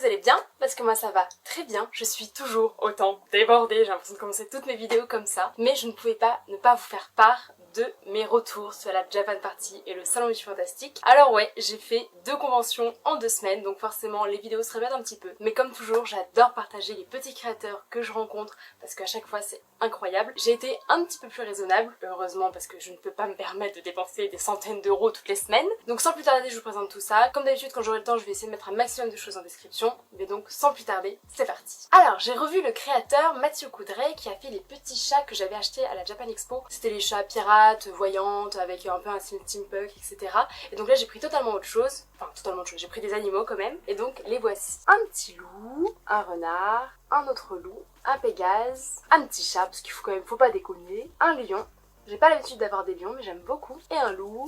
vous allez bien, parce que moi ça va très bien. Je suis toujours autant débordée, j'ai l'impression de commencer toutes mes vidéos comme ça. Mais je ne pouvais pas ne pas vous faire part de mes retours sur la Japan Party et le Salon du Fantastique. Alors ouais, j'ai fait 2 conventions en 2 semaines, donc forcément les vidéos se répètent un petit peu. Mais comme toujours, j'adore partager les petits créateurs que je rencontre, parce qu'à chaque fois c'est incroyable. J'ai été un petit peu plus raisonnable, heureusement, parce que je ne peux pas me permettre de dépenser des centaines d'euros toutes les semaines. Donc sans plus tarder, je vous présente tout ça. Comme d'habitude, quand j'aurai le temps, je vais essayer de mettre un maximum de choses en description. Mais donc sans plus tarder, c'est parti. Alors, j'ai revu le créateur Mathieu Coudray qui a fait les petits chats que j'avais achetés à la Japan Expo. C'était les chats pirates, voyantes, avec un peu un style steampunk, etc. Et donc là, j'ai pris totalement autre chose. Enfin, totalement autre chose. J'ai pris des animaux quand même. Et donc, les voici. Un petit loup, un renard, un autre loup, un pégase, un petit chat, parce qu'il faut quand même, faut pas déconner, un lion. J'ai pas l'habitude d'avoir des lions, mais j'aime beaucoup. Et un loup,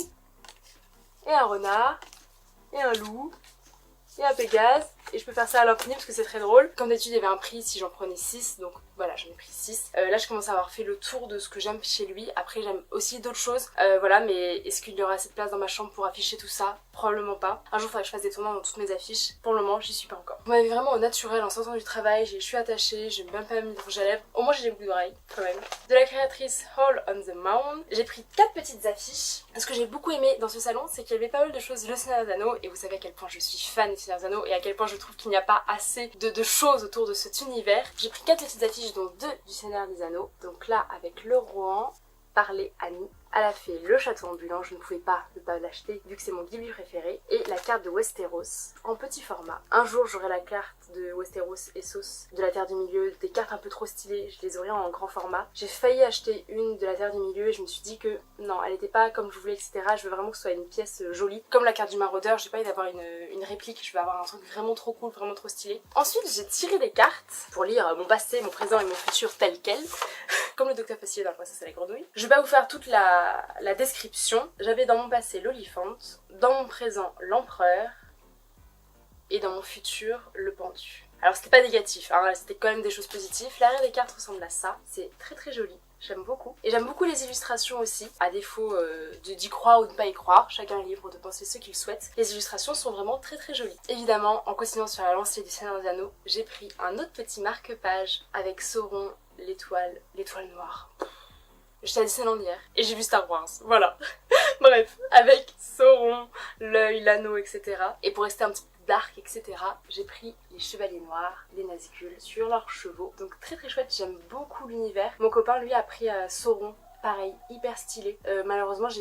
et un renard, et un loup, et un pégase. Et je peux faire ça à l'infini parce que c'est très drôle. Comme d'habitude, il y avait un prix si j'en prenais 6, donc voilà, j'en ai pris 6. Là, je commence à avoir fait le tour de ce que j'aime chez lui. Après, j'aime aussi d'autres choses. Voilà, mais est-ce qu'il y aura assez de place dans ma chambre pour afficher tout ça? Probablement pas. Un jour, il faudra que je fasse des tournements dans toutes mes affiches. Pour le moment, j'y suis pas encore. Vous m'avez vraiment au naturel en sortant du travail. Je suis attachée, j'ai même pas mis de rouge à lèvres. Au moins, j'ai des boucles d'oreilles, quand même. De la créatrice Hall on the Mound, j'ai pris 4 petites affiches. Ce que j'ai beaucoup aimé dans ce salon, c'est qu'il y avait pas mal de choses Le Seigneur des Anneaux. Et vous savez à quel point je suis fan du Seigneur des Anneaux et à quel point je trouve qu'il n'y a pas assez de choses autour de cet univers. J'ai pris 4 petites affiches, dont 2 du Seigneur des Anneaux. Donc là, avec le Rohan, Parler Annie. Elle a fait le château ambulant, je ne pouvais pas ne pas l'acheter vu que c'est mon Ghibli préféré. Et la carte de Westeros en petit format. Un jour j'aurai la carte de Westeros et Sauce de la Terre du Milieu, des cartes un peu trop stylées, je les aurai en grand format. J'ai failli acheter une de la Terre du Milieu et je me suis dit que non, elle n'était pas comme je voulais, etc. Je veux vraiment que ce soit une pièce jolie. Comme la carte du Maraudeur, j'ai pas envie d'avoir une réplique, je veux avoir un truc vraiment trop cool, vraiment trop stylé. Ensuite j'ai tiré des cartes pour lire mon passé, mon présent et mon futur tel quel. Comme le docteur Facile dans le Princesse et la Grenouille. Je vais pas vous faire toute la description. J'avais dans mon passé l'Oliphante, dans mon présent l'Empereur et dans mon futur le Pendu. Alors c'était pas négatif, hein, c'était quand même des choses positives. L'arrière des cartes ressemble à ça, c'est très très joli. J'aime beaucoup. Et j'aime beaucoup les illustrations aussi, à défaut d'y croire ou de ne pas y croire. Chacun est libre de penser ce qu'il souhaite. Les illustrations sont vraiment très très jolies. Évidemment, en continuant sur la lancée du Seigneur des Anneaux, j'ai pris un autre petit marque-page avec Sauron, l'étoile noire. J'étais à Disneyland hier et j'ai vu Star Wars, voilà. Bref, avec Sauron, l'œil, l'anneau, etc. Et pour rester un petit peu dark, etc., j'ai pris les chevaliers noirs, les Nazgûl sur leurs chevaux. Donc très très chouette, j'aime beaucoup l'univers. Mon copain lui a pris Sauron. Pareil, hyper stylé. Malheureusement, je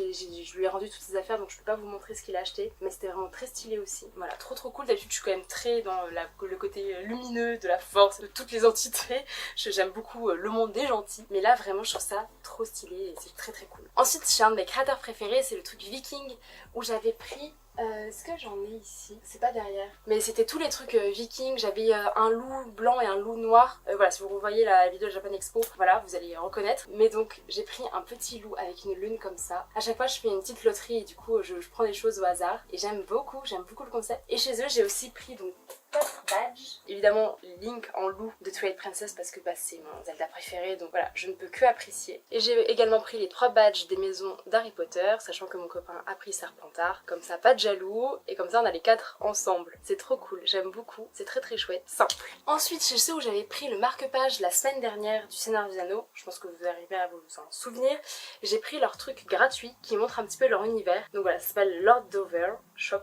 lui ai rendu toutes ses affaires, donc je peux pas vous montrer ce qu'il a acheté. Mais c'était vraiment très stylé aussi. Voilà, trop trop cool. D'habitude, je suis quand même très dans le côté lumineux, de la force, de toutes les entités. J'aime beaucoup le monde des gentils. Mais là, vraiment, je trouve ça trop stylé et c'est très très cool. Ensuite, j'ai un de mes créateurs préférés, c'est le truc viking, où j'avais pris... Est-ce que j'en ai ici? C'est pas derrière. Mais c'était tous les trucs vikings. J'avais un loup blanc et un loup noir. Voilà, si vous revoyez la vidéo de Japan Expo, voilà, vous allez reconnaître. Mais donc, j'ai pris un petit loup avec une lune comme ça. À chaque fois, je fais une petite loterie et du coup, je prends des choses au hasard. Et j'aime beaucoup le concept. Et chez eux, j'ai aussi pris donc 4 badges. Évidemment, Link en loup de Twilight Princess parce que c'est mon Zelda préféré. Donc voilà, je ne peux que apprécier. Et j'ai également pris les 3 badges des maisons d'Harry Potter, sachant que mon copain a pris Serpentard. Comme ça, pas de jaloux. Et comme ça, on a les 4 ensemble. C'est trop cool, j'aime beaucoup. C'est très très chouette, simple. Ensuite, chez ceux où j'avais pris le marque-page la semaine dernière du Seigneur des Anneaux, je pense que vous arrivez à vous en souvenir, j'ai pris leur truc gratuit qui montre un petit peu leur univers. Donc voilà, ça s'appelle Lord Dover Shop.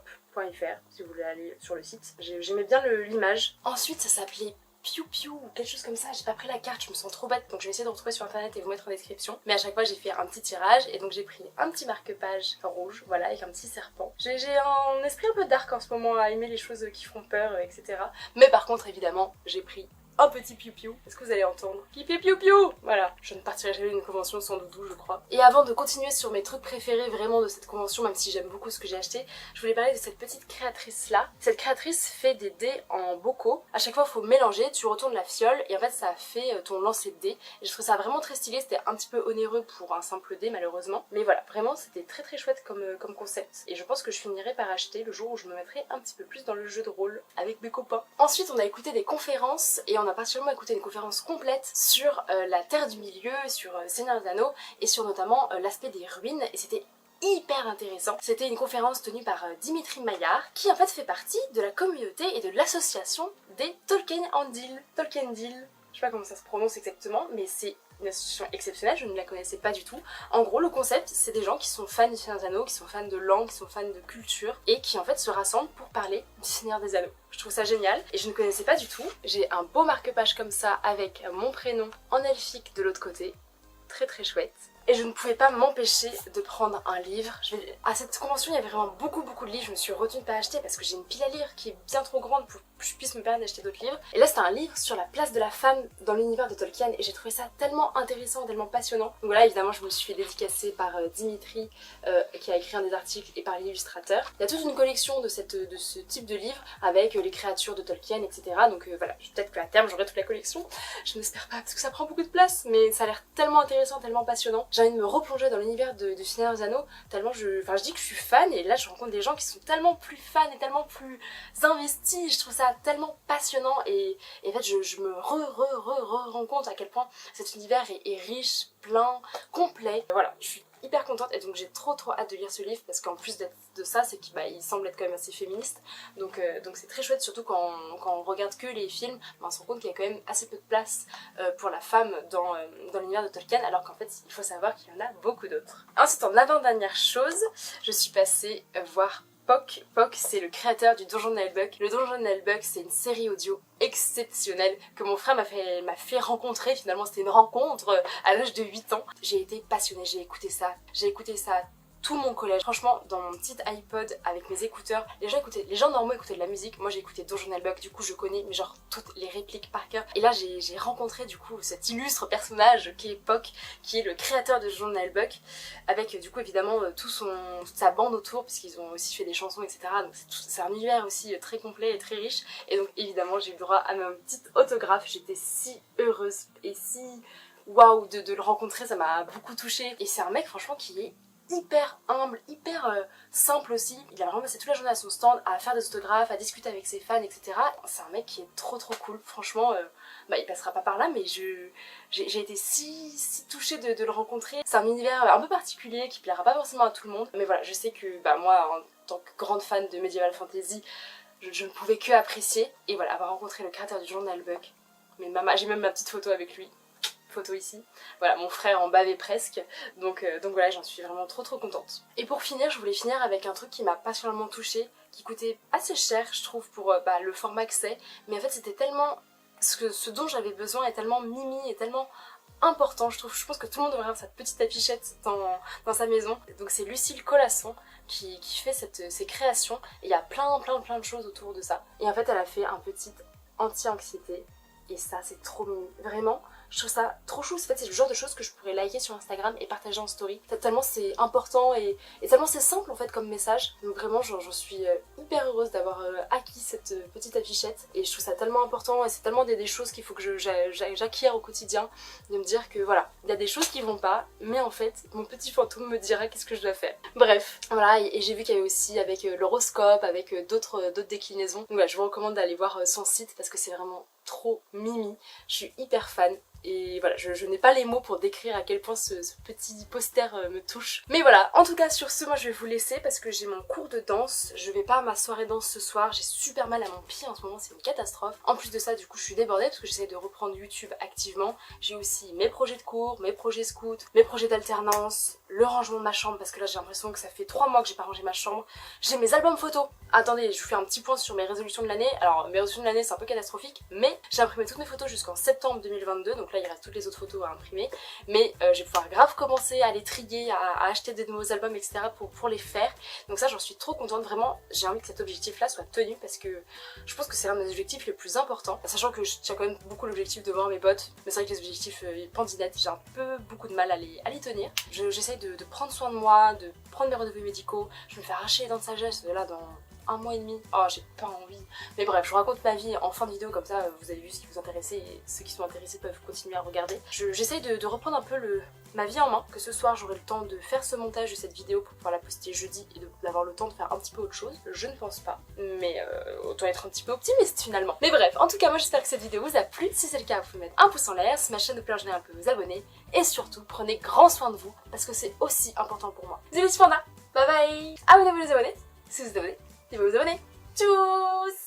Si vous voulez aller sur le site. J'aimais bien l'image. Ensuite, ça s'appelait Piu Piu ou quelque chose comme ça. J'ai pas pris la carte, je me sens trop bête, donc je vais essayer de retrouver sur internet et vous mettre en description. Mais à chaque fois, j'ai fait un petit tirage et donc j'ai pris un petit marque-page rouge, voilà, avec un petit serpent. J'ai un esprit un peu dark en ce moment à aimer les choses qui font peur, etc. Mais par contre, évidemment, j'ai pris un petit piou-piou. Est-ce que vous allez entendre? Pipi piou-piou. Voilà, je ne partirai jamais d'une convention sans doudou, je crois. Et avant de continuer sur mes trucs préférés vraiment de cette convention, même si j'aime beaucoup ce que j'ai acheté, je voulais parler de cette petite créatrice là. Cette créatrice fait des dés en bocaux. À chaque fois, il faut mélanger, tu retournes la fiole et en fait, ça fait ton lancer de dés. Et je trouve ça vraiment très stylé. C'était un petit peu onéreux pour un simple dé, malheureusement. Mais voilà, vraiment, c'était très très chouette comme concept. Et je pense que je finirai par acheter le jour où je me mettrai un petit peu plus dans le jeu de rôle avec mes copains. Ensuite, on a écouté des conférences et on a particulièrement écouté une conférence complète sur la Terre du Milieu, sur Seigneur des Anneaux et sur notamment l'aspect des ruines et c'était hyper intéressant. C'était une conférence tenue par Dimitri Maillard, qui en fait fait partie de la communauté et de l'association des Tolkien Andil. Tolkien Deal, je sais pas comment ça se prononce exactement, mais c'est une association exceptionnelle, je ne la connaissais pas du tout. En gros, le concept, c'est des gens qui sont fans du Seigneur des Anneaux, qui sont fans de langue, qui sont fans de culture, et qui en fait se rassemblent pour parler du Seigneur des Anneaux. Je trouve ça génial, et je ne connaissais pas du tout. J'ai un beau marque-page comme ça, avec mon prénom en elfique de l'autre côté. Très très chouette. Et je ne pouvais pas m'empêcher de prendre un livre. À cette convention, il y avait vraiment beaucoup de livres. Je me suis retenue de pas acheter parce que j'ai une pile à lire qui est bien trop grande pour que je puisse me permettre d'acheter d'autres livres. Et là, c'était un livre sur la place de la femme dans l'univers de Tolkien et j'ai trouvé ça tellement intéressant, tellement passionnant. Donc voilà, évidemment, je me suis fait dédicacer par Dimitri qui a écrit un des articles et par l'illustrateur. Il y a toute une collection de ce type de livre avec les créatures de Tolkien, etc. Donc voilà, peut-être qu'à terme, j'aurai toute la collection. Je n'espère pas parce que ça prend beaucoup de place, mais ça a l'air tellement intéressant, tellement passionnant. J'ai envie de me replonger dans l'univers du Seigneur des Anneaux, tellement je dis que je suis fan et là je rencontre des gens qui sont tellement plus fans et tellement plus investis, je trouve ça tellement passionnant et en fait je me rends compte à quel point cet univers est riche, plein, complet. Voilà, je suis hyper contente et donc j'ai trop hâte de lire ce livre parce qu'en plus de ça c'est qu'il semble être quand même assez féministe donc c'est très chouette, surtout quand on regarde que les films, on se rend compte qu'il y a quand même assez peu de place pour la femme dans l'univers de Tolkien, alors qu'en fait il faut savoir qu'il y en a beaucoup d'autres. Ensuite, en avant-dernière chose, je suis passée voir Poc. Poc, c'est le créateur du Donjon de Nullbuck. Le Donjon de Nullbuck, c'est une série audio exceptionnelle que mon frère m'a fait rencontrer. Finalement, c'était une rencontre à l'âge de 8 ans. J'ai été passionnée, j'ai écouté ça tout mon collège. Franchement, dans mon petit iPod avec mes écouteurs, les gens normaux écoutaient de la musique. Moi, j'ai écouté Donjon Nullbuck, du coup, je connais mais genre toutes les répliques par cœur. Et là, j'ai rencontré du coup cet illustre personnage qui est Poc, qui est le créateur de Donjon Nullbuck, avec du coup évidemment toute sa bande autour, puisqu'ils ont aussi fait des chansons, etc. Donc c'est un univers aussi très complet et très riche. Et donc évidemment, j'ai eu droit à ma petite autographe. J'étais si heureuse et si waouh de le rencontrer, ça m'a beaucoup touchée. Et c'est un mec franchement qui est hyper humble, hyper simple aussi. Il a vraiment passé toute la journée à son stand à faire des autographes, à discuter avec ses fans, etc. C'est un mec qui est trop cool. Franchement, il passera pas par là, mais j'ai été si touchée de le rencontrer. C'est un univers un peu particulier qui plaira pas forcément à tout le monde. Mais voilà, je sais que moi, en tant que grande fan de Medieval Fantasy, je ne pouvais que apprécier. Et voilà, avoir rencontré le créateur du Donjon de Nullbuck. J'ai même ma petite photo avec lui. Photo ici. Voilà, mon frère en bavait presque, donc voilà, j'en suis vraiment trop contente. Et pour finir, je voulais finir avec un truc qui m'a particulièrement touchée, qui coûtait assez cher, je trouve, pour le format que c'est, mais en fait c'était tellement... Ce dont j'avais besoin est tellement mimi, et tellement important, je trouve. Je pense que tout le monde devrait avoir cette petite affichette dans sa maison. Donc c'est Lucille Colasson qui fait ces créations, et il y a plein de choses autour de ça. Et en fait, elle a fait un petit anti-anxiété, et ça c'est trop mignon, vraiment. Je trouve ça trop chou, en fait c'est le genre de choses que je pourrais liker sur Instagram et partager en story. Tellement c'est important et tellement c'est simple en fait comme message. Donc vraiment j'en suis hyper heureuse d'avoir acquis cette petite affichette. Et je trouve ça tellement important et c'est tellement des choses qu'il faut que j'acquière au quotidien. De me dire que voilà, il y a des choses qui vont pas, mais en fait mon petit fantôme me dira qu'est-ce que je dois faire. Bref, voilà, et j'ai vu qu'il y avait aussi avec l'horoscope, avec d'autres déclinaisons. Donc voilà, je vous recommande d'aller voir son site parce que c'est vraiment trop mimi. Je suis hyper fan. Et voilà, je n'ai pas les mots pour décrire à quel point ce petit poster me touche. Mais voilà, en tout cas sur ce, moi je vais vous laisser parce que j'ai mon cours de danse. Je vais pas à ma soirée danse ce soir, j'ai super mal à mon pied en ce moment, c'est une catastrophe. En plus de ça, du coup je suis débordée parce que j'essaie de reprendre YouTube activement. J'ai aussi mes projets de cours, mes projets scouts, mes projets d'alternance, le rangement de ma chambre parce que là j'ai l'impression que ça fait 3 mois que j'ai pas rangé ma chambre. J'ai mes albums photos. Attendez, je vous fais un petit point sur mes résolutions de l'année. Alors mes résolutions de l'année c'est un peu catastrophique, mais j'ai imprimé toutes mes photos jusqu'en septembre 2022, donc là il reste toutes les autres photos à imprimer, mais je vais pouvoir grave commencer à les trier, à acheter des nouveaux albums, etc. pour les faire. Donc ça j'en suis trop contente, vraiment j'ai envie que cet objectif là soit tenu parce que je pense que c'est l'un des objectifs les plus importants, sachant que je tiens quand même beaucoup l'objectif de voir mes potes, mais c'est vrai que les objectifs pandinettes, j'ai un peu beaucoup de mal à les tenir. J'essaye de prendre soin de moi, de prendre mes rendez-vous médicaux, je me fais arracher les dents de sagesse là dans 1 mois et demi. Oh, j'ai pas envie. Mais bref, je vous raconte ma vie en fin de vidéo, comme ça vous avez vu ce qui vous intéressait et ceux qui sont intéressés peuvent continuer à regarder. J'essaye de reprendre un peu ma vie en main, que ce soir j'aurai le temps de faire ce montage de cette vidéo pour pouvoir la poster jeudi et d'avoir le temps de faire un petit peu autre chose. Je ne pense pas, mais autant être un petit peu optimiste finalement. Mais bref, en tout cas moi j'espère que cette vidéo vous a plu. Si c'est le cas, vous pouvez mettre un pouce en l'air, si ma chaîne vous plaît en général, vous pouvez vous abonner. Et surtout, prenez grand soin de vous parce que c'est aussi important pour moi. Bisous les petits pandas, bye bye. Abonnez-vous les abonnés, si vous êtes abonnés, et vous abonnez. Tchuss.